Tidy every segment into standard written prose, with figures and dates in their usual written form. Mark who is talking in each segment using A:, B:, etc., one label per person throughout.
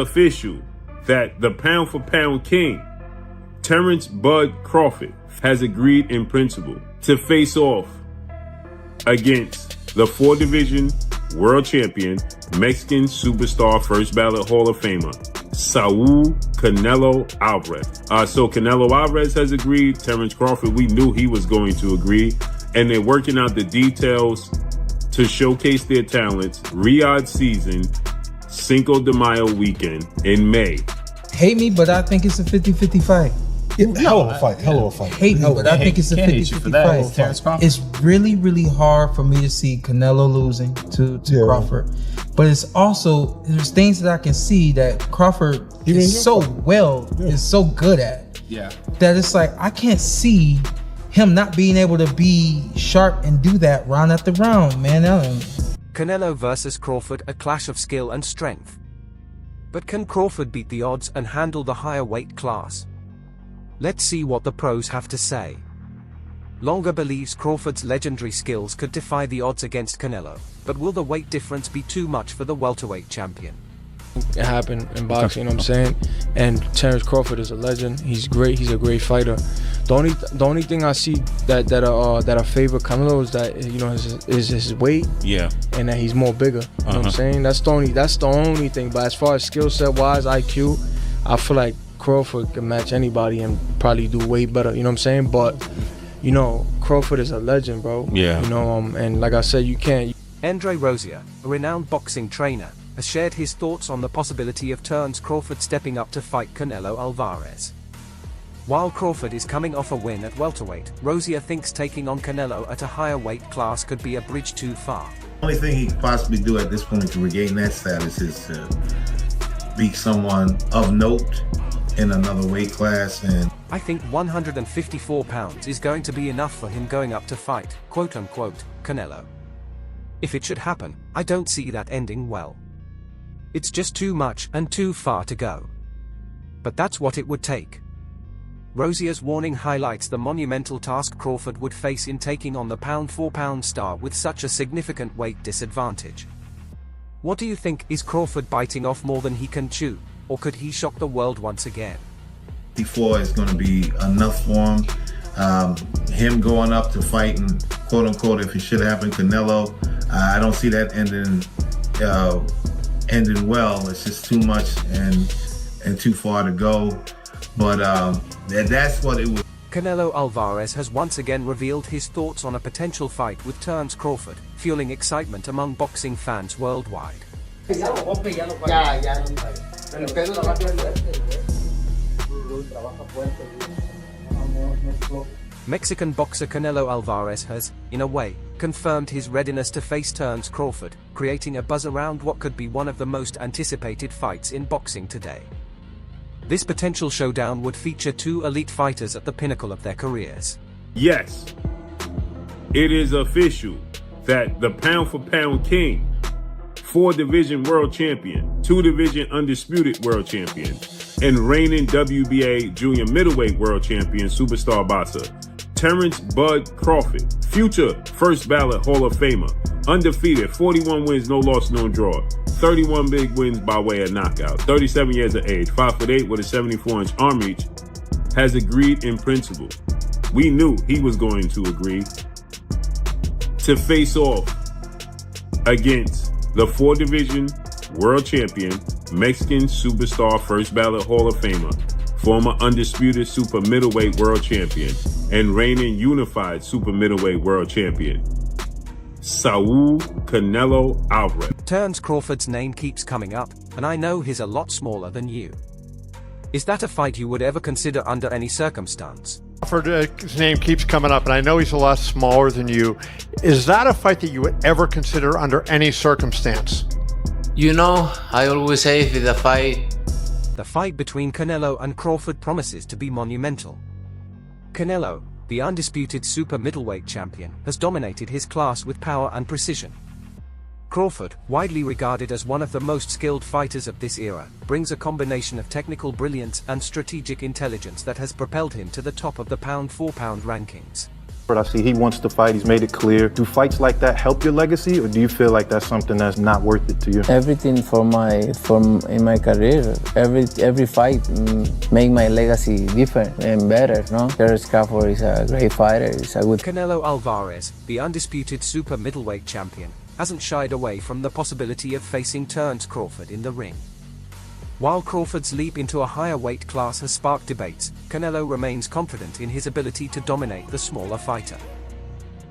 A: Official that the pound-for-pound king, Terence Bud Crawford, has agreed in principle to face off against the 4-division world champion, Mexican superstar, first ballot Hall of Famer, Saul Canelo Alvarez. So Canelo Alvarez has agreed. Terence Crawford, we knew he was going to agree. And they're working out the details to showcase their talents. Riyadh season, Cinco de Mayo weekend in May.
B: Hate me, but I think it's a 50-50 fight.
C: Hell of a fight. Hell of a fight.
B: Hate me, but I think it's a 50-50 fight. It's really, really hard for me to see Canelo losing to Crawford. But it's also, there's things that I can see that Crawford is so good at.
D: Yeah.
B: That it's like, I can't see him not being able to be sharp and do that round after round, man.
E: Canelo versus Crawford, a clash of skill and strength. But can Crawford beat the odds and handle the higher weight class? Let's see what the pros have to say. Longer believes Crawford's legendary skills could defy the odds against Canelo, but will the weight difference be too much for the welterweight champion?
F: It happened in boxing, you know what I'm saying? And Terence Crawford is a legend. He's great. He's a great fighter. The only thing I see that I favor Canelo is that, you know, is his weight.
D: Yeah.
F: And that he's more bigger. You know what I'm saying? That's the only thing. But as far as skill set wise, IQ, I feel like Crawford can match anybody and probably do way better. You know what I'm saying? But you know, Crawford is a legend, bro.
D: Yeah.
F: You know, and like I said, you can't.
E: Andre Rozier, a renowned boxing trainer, has shared his thoughts on the possibility of Terence Crawford stepping up to fight Canelo Alvarez. While Crawford is coming off a win at welterweight, Rozier thinks taking on Canelo at a higher weight class could be a bridge too far.
C: The only thing he could possibly do at this point to regain that status is to beat someone of note in another weight class. And
E: I think 154 pounds is going to be enough for him going up to fight, quote-unquote, Canelo. If it should happen, I don't see that ending well. It's just too much and too far to go. But that's what it would take. Rozier's warning highlights the monumental task Crawford would face in taking on the pound-for-pound star with such a significant weight disadvantage. What do you think? Is Crawford biting off more than he can chew, or could he shock the world once again?
C: 54 is going to be enough for him. Him going up to fighting, quote unquote, if it should happen, Canelo, I don't see that ending well. It's just too much and too far to go. But that's what it was.
E: Canelo Alvarez has once again revealed his thoughts on a potential fight with Terence Crawford, fueling excitement among boxing fans worldwide. Mexican boxer Canelo Alvarez has, in a way, confirmed his readiness to face Terence Crawford, creating a buzz around what could be one of the most anticipated fights in boxing today. This potential showdown would feature two elite fighters at the pinnacle of their careers.
A: Yes, it is official that the pound-for-pound king, 4-division world champion, 2-division undisputed world champion, and reigning WBA junior middleweight world champion superstar boxer, Terence Bud Crawford, future first ballot Hall of Famer, undefeated, 41 wins, no loss, no draw, 31 big wins by way of knockout, 37 years of age, 5'8" with a 74-inch arm reach, has agreed in principle. We knew he was going to agree to face off against the 4-division world champion, Mexican superstar, first ballot Hall of Famer, former undisputed super middleweight world champion, and reigning unified super middleweight world champion, Saul Canelo Alvarez.
E: Terence Crawford's name keeps coming up, and I know he's a lot smaller than you. Is that a fight you would ever consider under any circumstance?
G: Crawford's name keeps coming up, and I know he's a lot smaller than you. Is that a fight that you would ever consider under any circumstance?
H: You know, I always say if it's a fight.
E: The fight between Canelo and Crawford promises to be monumental. Canelo, the undisputed super middleweight champion, has dominated his class with power and precision. Crawford, widely regarded as one of the most skilled fighters of this era, brings a combination of technical brilliance and strategic intelligence that has propelled him to the top of the pound-for-pound rankings.
D: But I see he wants to fight. He's made it clear. Do fights like that help your legacy, or do you feel like that's something that's not worth it to you?
I: Everything in my career, every fight make my legacy different and better. No, Terence Crawford is a great fighter. He's a good.
E: Canelo Alvarez, the undisputed super middleweight champion, hasn't shied away from the possibility of facing Terence Crawford in the ring. While Crawford's leap into a higher weight class has sparked debates, Canelo remains confident in his ability to dominate the smaller fighter.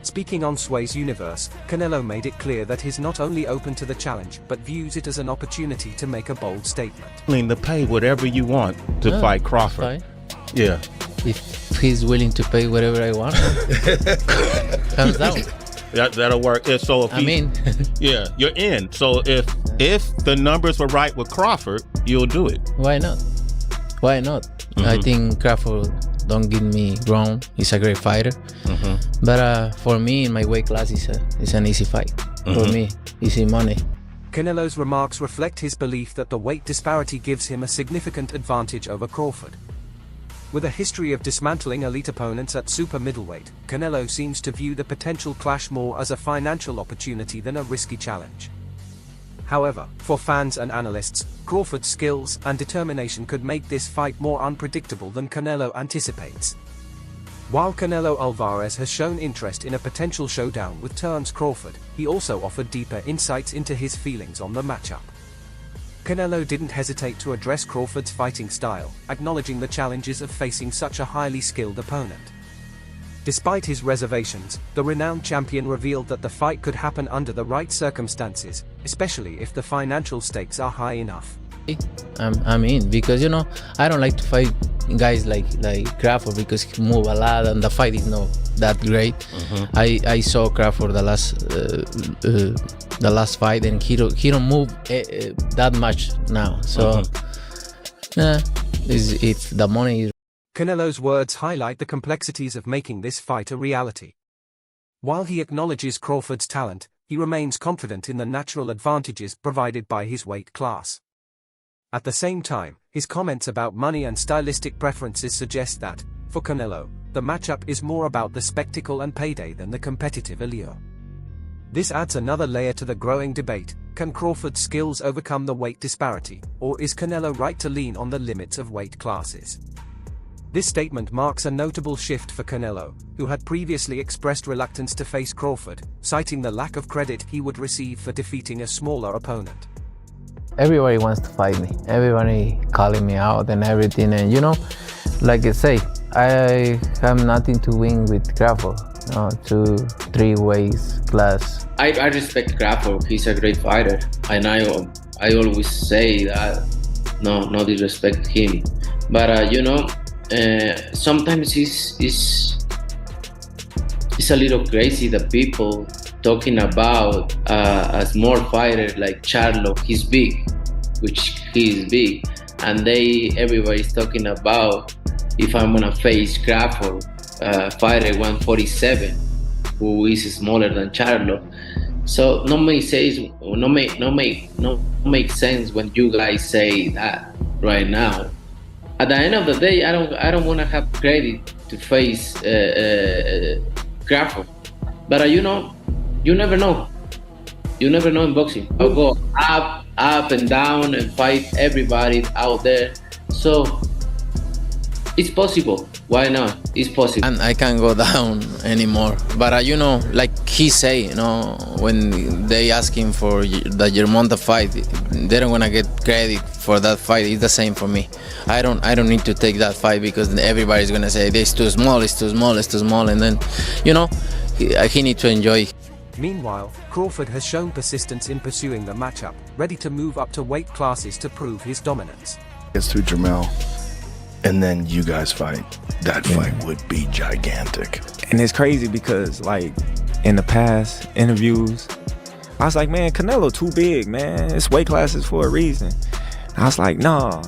E: Speaking on Sway's Universe, Canelo made it clear that he's not only open to the challenge, but views it as an opportunity to make a bold statement.
J: Willing to pay whatever you want to fight Crawford.
I: Fine.
J: Yeah.
I: If he's willing to pay whatever I want, comes down.
J: That'll work. So if yeah, you're in. So if the numbers were right with Crawford, you'll do it.
I: Why not? Why not? I think Crawford, don't get me wrong, he's a great fighter. But for me, in my weight class, it's an easy fight. For me, easy money.
E: Canelo's remarks reflect his belief that the weight disparity gives him a significant advantage over Crawford. With a history of dismantling elite opponents at super middleweight, Canelo seems to view the potential clash more as a financial opportunity than a risky challenge. However, for fans and analysts, Crawford's skills and determination could make this fight more unpredictable than Canelo anticipates. While Canelo Alvarez has shown interest in a potential showdown with Terence Crawford, he also offered deeper insights into his feelings on the matchup. Canelo didn't hesitate to address Crawford's fighting style, acknowledging the challenges of facing such a highly skilled opponent. Despite his reservations, the renowned champion revealed that the fight could happen under the right circumstances, especially if the financial stakes are high enough.
I: I'm in, because I don't like to fight guys like Crawford because he move a lot and the fight is not that great. I saw Crawford the last fight and he don't move that much now. So if the money is.
E: Canelo's words highlight the complexities of making this fight a reality. While he acknowledges Crawford's talent, he remains confident in the natural advantages provided by his weight class. At the same time, his comments about money and stylistic preferences suggest that, for Canelo, the matchup is more about the spectacle and payday than the competitive allure. This adds another layer to the growing debate: can Crawford's skills overcome the weight disparity, or is Canelo right to lean on the limits of weight classes? This statement marks a notable shift for Canelo, who had previously expressed reluctance to face Crawford, citing the lack of credit he would receive for defeating a smaller opponent.
I: Everybody wants to fight me. Everybody calling me out and everything. And like I say, I have nothing to win with Crawford. 2-3 ways class.
H: I respect Crawford. He's a great fighter, and I always say that. No disrespect him, but sometimes it's a little crazy that people talking about a small fighter like Charlo. He's big, which he is big, and everybody's talking about if I'm gonna face Crawford, fighter 147, who is smaller than Charlo. So no make sense when you guys say that right now. At the end of the day, I don't want to have credit to face Crawford, but you never know. You never know in boxing. I'll go up and down and fight everybody out there. So it's possible. Why not? It's possible.
I: And I can't go down anymore. But like he say, when they ask him for the Germonta fight, they don't wanna get credit for that fight. It's the same for me. I don't need to take that fight because everybody's gonna say it's too small, and then he need to enjoy.
E: Meanwhile, Crawford has shown persistence in pursuing the matchup, ready to move up to weight classes to prove his dominance.
K: It's to Jermell, and then you guys fight. That fight would be gigantic.
L: And it's crazy because, like, in the past interviews, I was like, man, Canelo too big, man. It's weight classes for a reason. I was like, nah.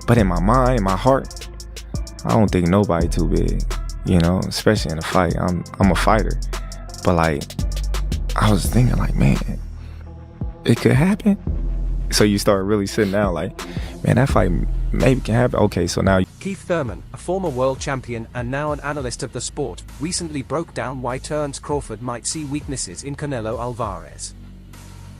L: But in my mind, in my heart, I don't think nobody too big, especially in a fight. I'm a fighter. But, like, I was thinking, like, man, it could happen. So you start really sitting down, like, man, that fight maybe can happen. Okay, so now
E: Keith Thurman, a former world champion and now an analyst of the sport, recently broke down why Terence Crawford might see weaknesses in Canelo Alvarez.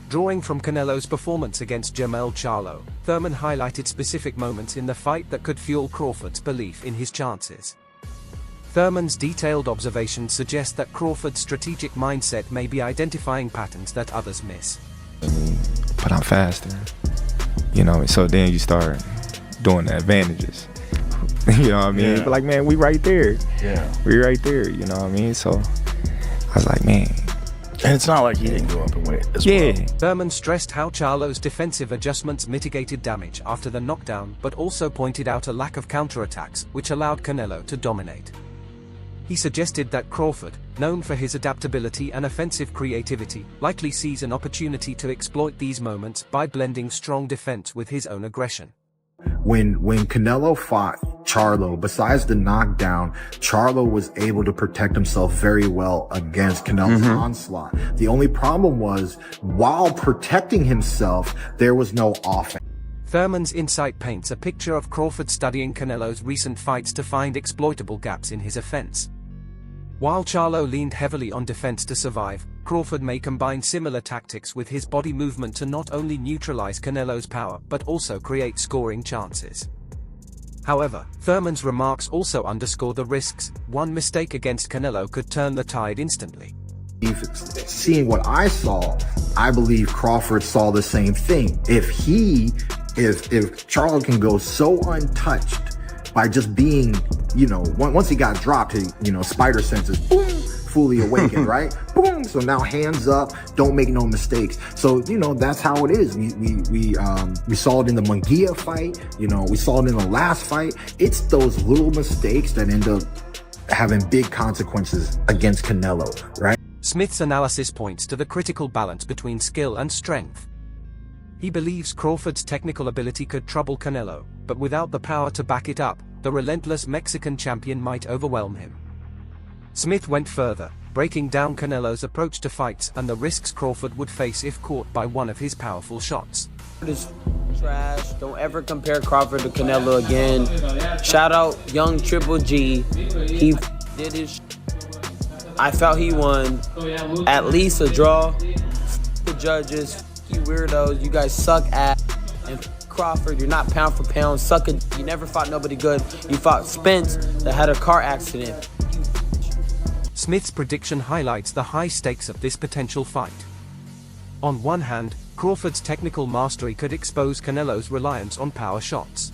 E: Drawing from Canelo's performance against Jermell Charlo, Thurman highlighted specific moments in the fight that could fuel Crawford's belief in his chances. Thurman's detailed observations suggest that Crawford's strategic mindset may be identifying patterns that others miss.
L: But I'm faster, you know, so then you start doing the advantages. You know what I mean?
K: Yeah.
L: But like, man, we right there.
K: Yeah.
L: We right there, you know what I mean? So I was like, man.
K: And it's not like he didn't go up in weight as well.
E: Thurman stressed how Charlo's defensive adjustments mitigated damage after the knockdown, but also pointed out a lack of counterattacks, which allowed Canelo to dominate. He suggested that Crawford, known for his adaptability and offensive creativity, likely sees an opportunity to exploit these moments by blending strong defense with his own aggression.
M: When Canelo fought Charlo, besides the knockdown, Charlo was able to protect himself very well against Canelo's onslaught. The only problem was, while protecting himself, there was no offense.
E: Thurman's insight paints a picture of Crawford studying Canelo's recent fights to find exploitable gaps in his offense. While Charlo leaned heavily on defense to survive, Crawford may combine similar tactics with his body movement to not only neutralize Canelo's power but also create scoring chances. However, Thurman's remarks also underscore the risks. One mistake against Canelo could turn the tide instantly.
M: Seeing what I saw, I believe Crawford saw the same thing. If Charlo can go so untouched by just being, you know, once he got dropped, his, you know, spider senses, boom, fully awakened, right? Boom. So now hands up, don't make no mistakes. So, you know, that's how it is. We saw it in the Munguia fight. You know, we saw it in the last fight. It's those little mistakes that end up having big consequences against Canelo, right?
E: Smith's analysis points to the critical balance between skill and strength. He believes Crawford's technical ability could trouble Canelo, but without the power to back it up, the relentless Mexican champion might overwhelm him. Smith went further, breaking down Canelo's approach to fights and the risks Crawford would face if caught by one of his powerful shots.
N: Is trash. Don't ever compare Crawford to Canelo again. Shout out young Triple G. He did his. I felt he won. At least a draw. The judges, you weirdos, you guys suck ass. And Crawford, you're not pound for pound. Suck it. You never fought nobody good. You fought Spence that had a car accident.
E: Smith's prediction highlights the high stakes of this potential fight. On one hand, Crawford's technical mastery could expose Canelo's reliance on power shots.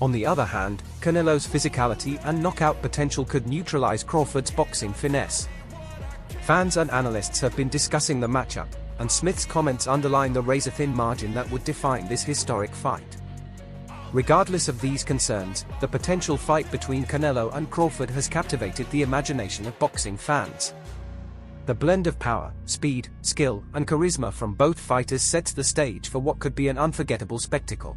E: On the other hand, Canelo's physicality and knockout potential could neutralize Crawford's boxing finesse. Fans and analysts have been discussing the matchup, and Smith's comments underline the razor-thin margin that would define this historic fight. Regardless of these concerns, the potential fight between Canelo and Crawford has captivated the imagination of boxing fans. The blend of power, speed, skill, and charisma from both fighters sets the stage for what could be an unforgettable spectacle.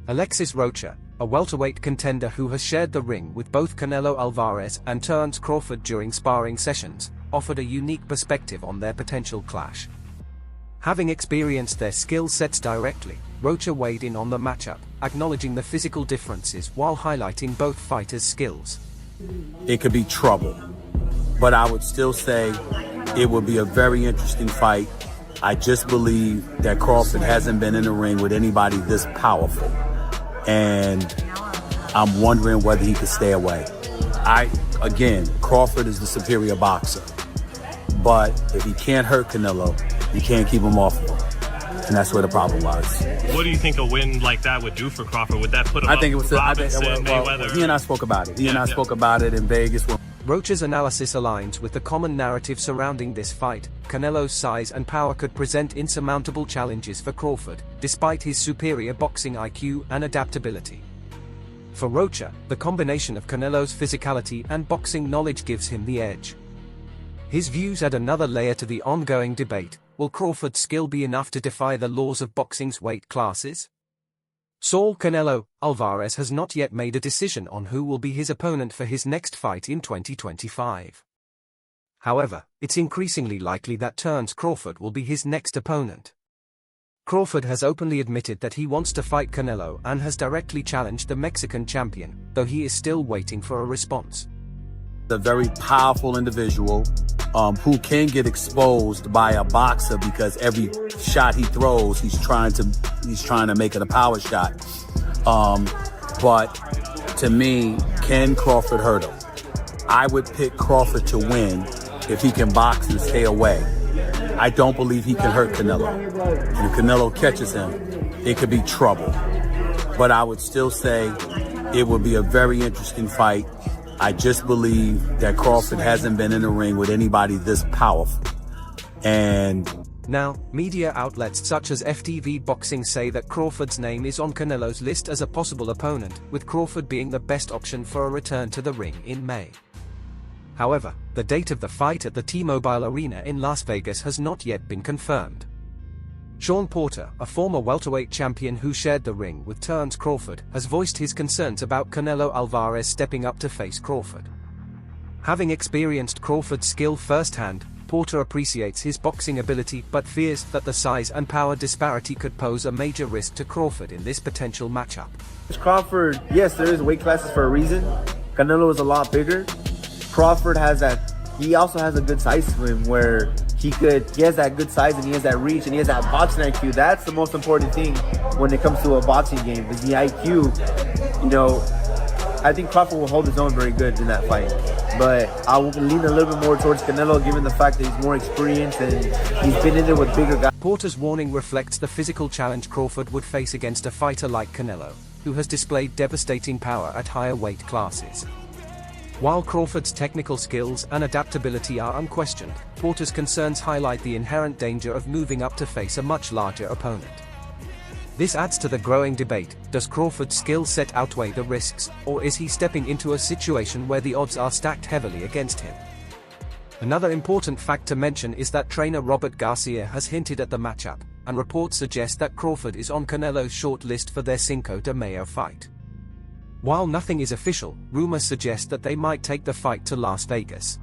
E: Alexis Rocha, a welterweight contender who has shared the ring with both Canelo Alvarez and Terence Crawford during sparring sessions, offered a unique perspective on their potential clash. Having experienced their skill sets directly, Rocha weighed in on the matchup, acknowledging the physical differences while highlighting both fighters' skills.
O: It could be trouble, but I would still say it would be a very interesting fight. I just believe that Crawford hasn't been in the ring with anybody this powerful, and I'm wondering whether he could stay away. Again, Crawford is the superior boxer, but if he can't hurt Canelo, you can't keep him off of him. And that's where the problem lies.
P: What do you think a win like that would do for Crawford? Would that put him up with Robinson, Mayweather?
O: He and I spoke about it. He and I spoke about it in Vegas.
E: Rocha's analysis aligns with the common narrative surrounding this fight. Canelo's size and power could present insurmountable challenges for Crawford, despite his superior boxing IQ and adaptability. For Rocha, the combination of Canelo's physicality and boxing knowledge gives him the edge. His views add another layer to the ongoing debate. Will Crawford's skill be enough to defy the laws of boxing's weight classes? Saul Canelo Alvarez has not yet made a decision on who will be his opponent for his next fight in 2025. However, it's increasingly likely that Terence Crawford will be his next opponent. Crawford has openly admitted that he wants to fight Canelo and has directly challenged the Mexican champion, though he is still waiting for a response.
O: A very powerful individual who can get exposed by a boxer because every shot he throws, he's trying to make it a power shot. But to me, can Crawford hurt him? I would pick Crawford to win if he can box and stay away. I don't believe he can hurt Canelo. And if Canelo catches him, it could be trouble. But I would still say it would be a very interesting fight. I just believe that Crawford hasn't been in the ring with anybody this powerful. And
E: now, media outlets such as FTV Boxing say that Crawford's name is on Canelo's list as a possible opponent, with Crawford being the best option for a return to the ring in May. However, the date of the fight at the T-Mobile Arena in Las Vegas has not yet been confirmed. Sean Porter, a former welterweight champion who shared the ring with Terence Crawford, has voiced his concerns about Canelo Alvarez stepping up to face Crawford. Having experienced Crawford's skill firsthand, Porter appreciates his boxing ability but fears that the size and power disparity could pose a major risk to Crawford in this potential matchup.
Q: Crawford, yes, there is weight classes for a reason. Canelo is a lot bigger. Crawford has that, he also has a good size to him where he has that good size and he has that reach and he has that boxing IQ. That's the most important thing when it comes to a boxing game is the IQ. You know, I think Crawford will hold his own very good in that fight. But I will lean a little bit more towards Canelo given the fact that he's more experienced and he's been in there with bigger guys.
E: Porter's warning reflects the physical challenge Crawford would face against a fighter like Canelo, who has displayed devastating power at higher weight classes. While Crawford's technical skills and adaptability are unquestioned, Porter's concerns highlight the inherent danger of moving up to face a much larger opponent. This adds to the growing debate: does Crawford's skill set outweigh the risks, or is he stepping into a situation where the odds are stacked heavily against him? Another important fact to mention is that trainer Robert Garcia has hinted at the matchup, and reports suggest that Crawford is on Canelo's short list for their Cinco de Mayo fight. While nothing is official, rumors suggest that they might take the fight to Las Vegas.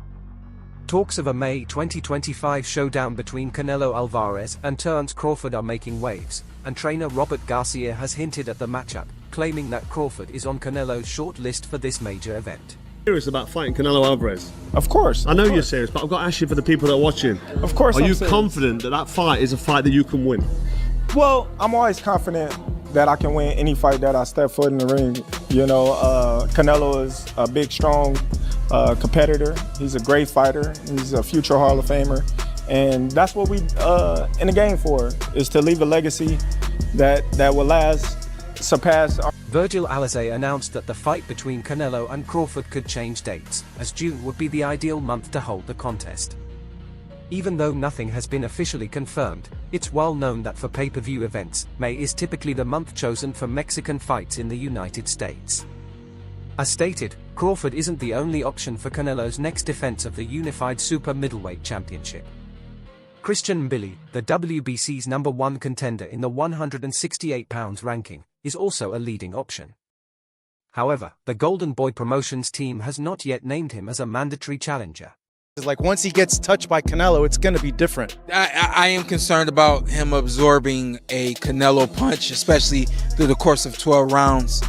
E: Talks of a May 2025 showdown between Canelo Alvarez and Terence Crawford are making waves, and trainer Robert Garcia has hinted at the matchup, claiming that Crawford is on Canelo's short list for this major event.
R: Serious about fighting Canelo Alvarez?
L: Of course.
R: I know you're serious, but I've got to ask you for the people that are watching.
L: Of course.
R: Are you confident that that fight is a fight that you can win?
L: Well, I'm always confident that I can win any fight that I step foot in the ring. You know, Canelo is a big, strong competitor. He's a great fighter. He's a future Hall of Famer. And that's what we in the game for, is to leave a legacy that will last, surpass our...
E: Virgil Alizé announced that the fight between Canelo and Crawford could change dates, as June would be the ideal month to hold the contest. Even though nothing has been officially confirmed, it's well known that for pay-per-view events, May is typically the month chosen for Mexican fights in the United States. As stated, Crawford isn't the only option for Canelo's next defense of the unified super middleweight championship. Christian Mbili, the WBC's #1 contender in the 168 pounds ranking, is also a leading option. However, the Golden Boy Promotions team has not yet named him as a mandatory challenger.
S: Like, once he gets touched by Canelo, it's going to be different.
T: I am concerned about him absorbing a Canelo punch, especially through the course of 12 rounds.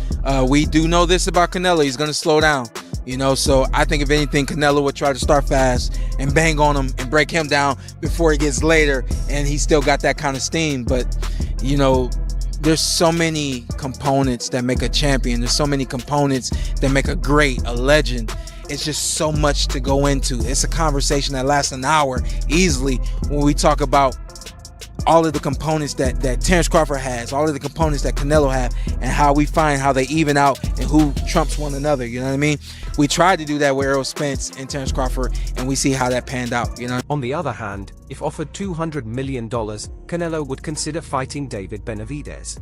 T: We do know this about Canelo. He's going to slow down, you know, so I think if anything, Canelo would try to start fast and bang on him and break him down before he gets later, and he's still got that kind of steam. But, you know, there's so many components that make a champion. There's so many components that make a great, a legend. It's just so much to go into. It's a conversation that lasts an hour easily when we talk about all of the components that Terence Crawford has, all of the components that Canelo have, and how we find how they even out and who trumps one another, you know what I mean? We tried to do that with Errol Spence and Terence Crawford, and we see how that panned out, you know?
E: On the other hand, if offered $200 million, Canelo would consider fighting David Benavidez.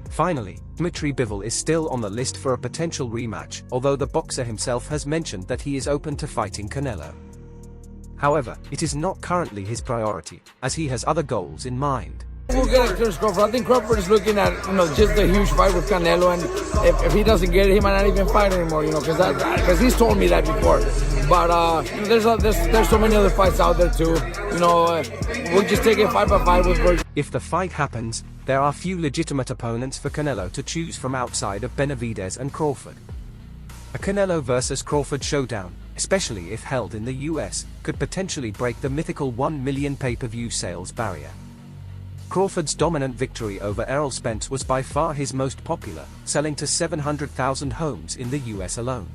E: Finally, Dmitry Bivol is still on the list for a potential rematch, although the boxer himself has mentioned that he is open to fighting Canelo. However, it is not currently his priority, as he has other goals in mind.
U: We'll get at Terence Crawford. I think Crawford is looking at, you know, just a huge fight with Canelo, and if he doesn't get it, he might not even fight anymore, you know, because he's told me that before. But you know, there's so many other fights out there too. You know, we'll just take it fight by fight with Virgil.
E: If the fight happens, there are few legitimate opponents for Canelo to choose from outside of Benavidez and Crawford. A Canelo versus Crawford showdown, especially if held in the US, could potentially break the mythical 1 million pay-per-view sales barrier. Crawford's dominant victory over Errol Spence was by far his most popular, selling to 700,000 homes in the US alone.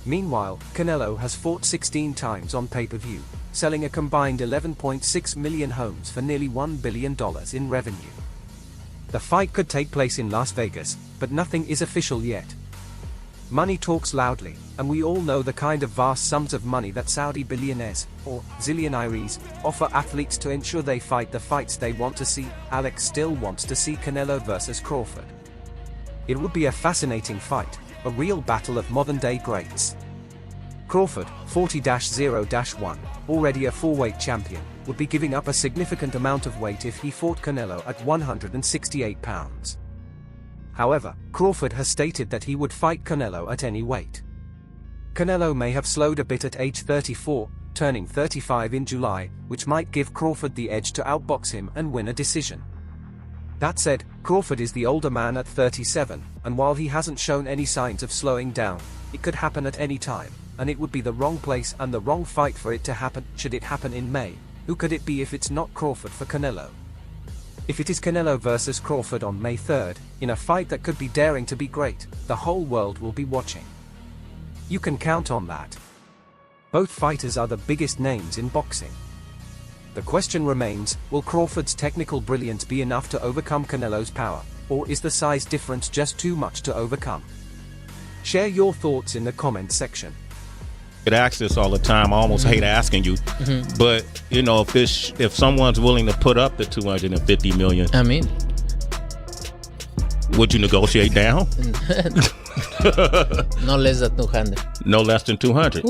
E: Meanwhile, Canelo has fought 16 times on pay-per-view, selling a combined 11.6 million homes for nearly $1 billion in revenue. The fight could take place in Las Vegas, but nothing is official yet. Money talks loudly, and we all know the kind of vast sums of money that Saudi billionaires, or zillionaires, offer athletes to ensure they fight the fights they want to see. Alex still wants to see Canelo versus Crawford. It would be a fascinating fight, a real battle of modern-day greats. Crawford, 40-0-1, already a four-weight champion, would be giving up a significant amount of weight if he fought Canelo at 168 pounds. However, Crawford has stated that he would fight Canelo at any weight. Canelo may have slowed a bit at age 34, turning 35 in July, which might give Crawford the edge to outbox him and win a decision. That said, Crawford is the older man at 37, and while he hasn't shown any signs of slowing down, it could happen at any time, and it would be the wrong place and the wrong fight for it to happen. Should it happen in May, who could it be if it's not Crawford for Canelo? If it is Canelo versus Crawford on May 3rd, in a fight that could be daring to be great, the whole world will be watching. You can count on that. Both fighters are the biggest names in boxing. The question remains, will Crawford's technical brilliance be enough to overcome Canelo's power, or is the size difference just too much to overcome? Share your thoughts in the comments section.
J: Get asked this all the time. I almost hate asking you, but you know, if someone's willing to put up the 250 million,
I: I mean,
J: would you negotiate down?
I: no less than 200.
J: No less than 200.